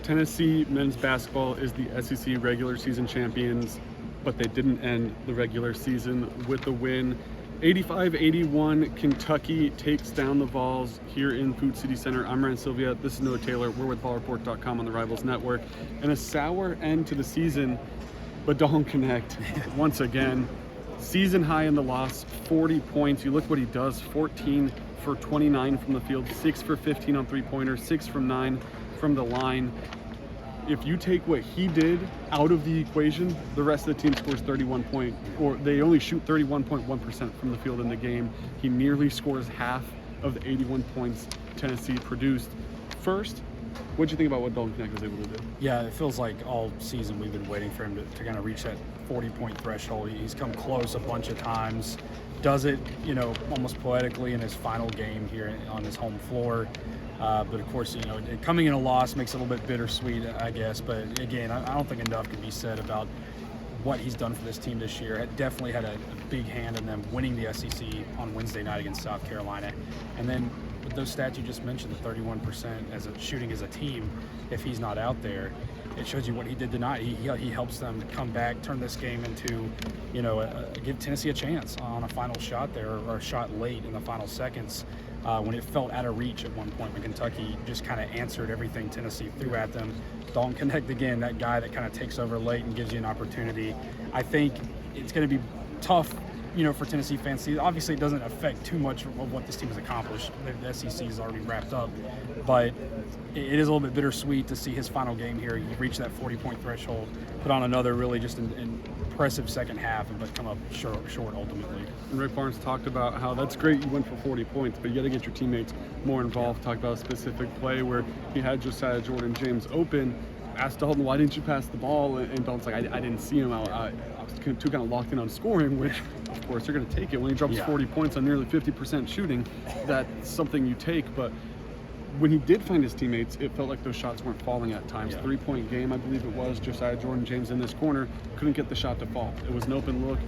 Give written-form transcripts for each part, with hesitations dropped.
Tennessee men's basketball is the SEC regular season champions, but they didn't end the regular season with a win. 85-81, Kentucky takes down the Vols here in Food City Center. I'm Ryan Sylvia. This is Noah Taylor. We're with VolReport.com on the Rivals Network. And a sour end to the season, but Dalton Knecht, once again, season high in the loss, 40 points. You look what he does, 14 for 29 from the field, 6 for 15 on three-pointers, 6 from 9 from the line. If you take what he did out of the equation, the rest of the team scores 31 points, or they only shoot 31.1% from the field in the game. He nearly scores half of the 81 points Tennessee produced. First, what do you think about what Dalton Knecht was able to do? Yeah, it feels like all season we've been waiting for him to kind of reach that 40-point threshold. He's come close a bunch of times. Does it, almost poetically in his final game here on his home floor. But of course, coming in a loss makes it a little bit bittersweet, I guess. But again, I don't think enough can be said about what he's done for this team this year. It definitely had a big hand in them winning the SEC on Wednesday night against South Carolina. And then with those stats you just mentioned, the 31% shooting as a team, if he's not out there, it shows you what he did tonight. He helps them come back, turn this game into, give Tennessee a chance on a final shot there, or a shot late in the final seconds. When it felt out of reach at one point, when Kentucky just kind of answered everything Tennessee threw at them. Dalton Knecht, again, that guy that kind of takes over late and gives you an opportunity. I think it's going to be tough, for Tennessee fans. Obviously, it doesn't affect too much of what this team has accomplished. The SEC is already wrapped up, but it is a little bit bittersweet to see his final game here. He reached that 40-point threshold, put on another really just an impressive second half, but come up short ultimately. And Rick Barnes talked about how that's great you went for 40 points, but you got to get your teammates more involved. Talked about a specific play where he had Josiah-Jordan James open, asked Dalton, why didn't you pass the ball? And Dalton's like, I didn't see him. I was too kind of locked in on scoring, which, of course, you're going to take it. When he drops 40 points on nearly 50% shooting, that's something you take. But when he did find his teammates, it felt like those shots weren't falling at times. 3-point game, I believe it was. Josiah-Jordan James in this corner couldn't get the shot to fall. It was an open look.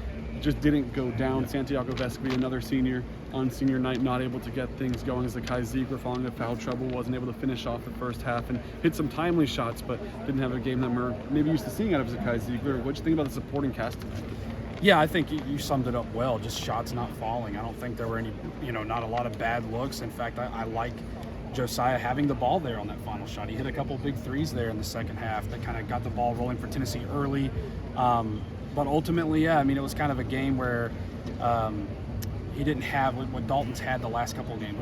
Just didn't go down. Santiago Vescovi, another senior, on senior night, not able to get things going. Zakai Ziegler falling into foul trouble, wasn't able to finish off the first half and hit some timely shots, but didn't have a game that we're maybe used to seeing out of Zakai Ziegler. What do you think about the supporting cast tonight? Yeah, I think you summed it up well. Just shots not falling. I don't think there were any, not a lot of bad looks. In fact, I like Josiah having the ball there on that final shot. He hit a couple big threes there in the second half that kind of got the ball rolling for Tennessee early. But ultimately, it was kind of a game where he didn't have what Dalton's had the last couple of games.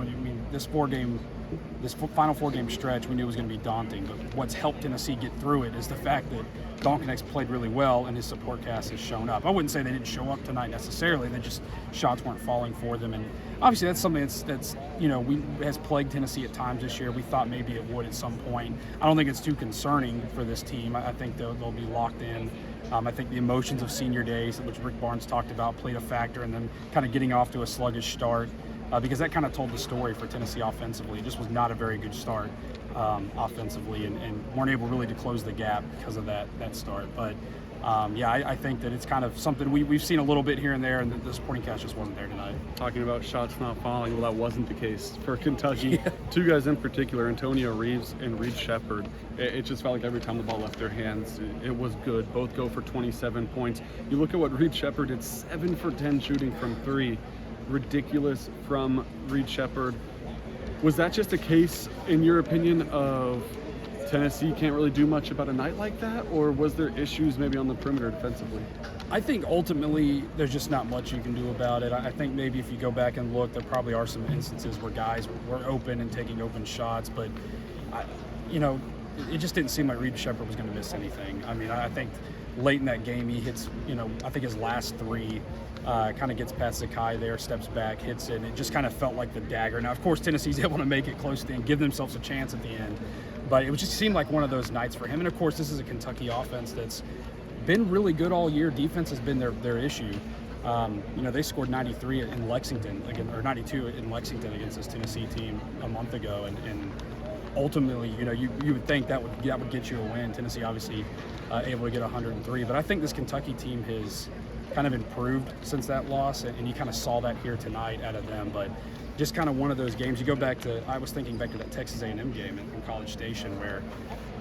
This final four-game stretch, we knew was going to be daunting. But what's helped Tennessee get through it is the fact that Dalton Knecht played really well and his support cast has shown up. I wouldn't say they didn't show up tonight necessarily. They just, shots weren't falling for them. And obviously that's something that's has plagued Tennessee at times this year. We thought maybe it would at some point. I don't think it's too concerning for this team. I think they'll be locked in. I think the emotions of senior days, which Rick Barnes talked about, played a factor in them kind of getting off to a sluggish start because that kind of told the story for Tennessee offensively. It just was not a very good start offensively and weren't able really to close the gap because of that start. But I think that it's kind of something we've seen a little bit here and there, and the supporting cast just wasn't there tonight. Talking about shots not falling, well, that wasn't the case for Kentucky. Two guys in particular, Antonio Reeves and Reed Shepherd. It just felt like every time the ball left their hands, it was good. Both go for 27 points. You look at what Reed Shepherd did, 7 for 10 shooting from 3. Ridiculous from Reed Shepherd. Was that just a case, in your opinion, of Tennessee can't really do much about a night like that, or was there issues maybe on the perimeter defensively? I think ultimately there's just not much you can do about it. I think maybe if you go back and look, there probably are some instances where guys were open and taking open shots, but it just didn't seem like Reed Shepherd was going to miss anything. I think late in that game he hits, I think his last three kind of gets past Zakai there, steps back, hits it, and it just kind of felt like the dagger. Now, of course, Tennessee's able to make it close to the end, give themselves a chance at the end, but it just seemed like one of those nights for him. And of course, this is a Kentucky offense that's been really good all year. Defense has been their issue. They scored 93 in Lexington, or 92 in Lexington against this Tennessee team a month ago, and ultimately, you would think that would get you a win. Tennessee obviously able to get 103, but I think this Kentucky team has kind of improved since that loss, and you kind of saw that here tonight out of them. But just kind of one of those games. You go back to, I was thinking back to that Texas A&M game in College Station where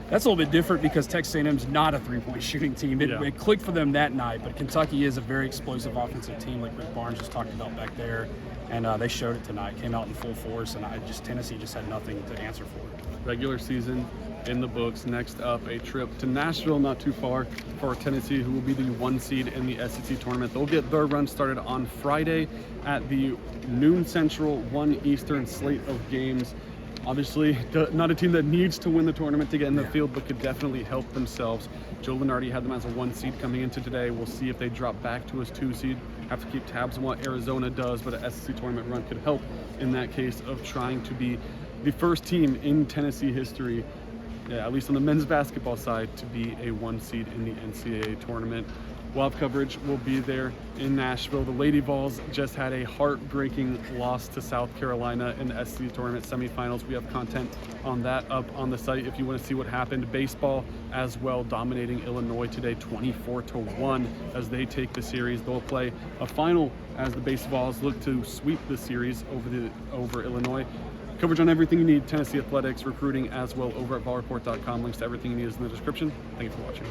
That's a little bit different because Texas A&M's not a three-point shooting team. It clicked for them that night, but Kentucky is a very explosive offensive team, like Rick Barnes just talked about back there, and they showed it tonight. Came out in full force, and Tennessee just had nothing to answer for. Regular season in the books. Next up, a trip to Nashville, not too far, for Tennessee, who will be the 1 seed in the SEC tournament. They'll get their run started on Friday at the noon Central, 1 Eastern slate of games. Obviously, not a team that needs to win the tournament to get in the field, but could definitely help themselves. Joe Lunardi had them as a 1 seed coming into today. We'll see if they drop back to a 2 seed. Have to keep tabs on what Arizona does, but an SEC tournament run could help in that case of trying to be the first team in Tennessee history, at least on the men's basketball side, to be a 1 seed in the NCAA tournament. We'll have coverage. We'll be there in Nashville. The Lady Vols just had a heartbreaking loss to South Carolina in the SEC tournament semifinals. We have content on that up on the site if you want to see what happened. Baseball as well, dominating Illinois today 24-1 as they take the series. They'll play a final as the Baseballs look to sweep the series over Illinois. Coverage on everything you need, Tennessee athletics, recruiting as well over at VolReport.com. Links to everything you need is in the description. Thank you for watching.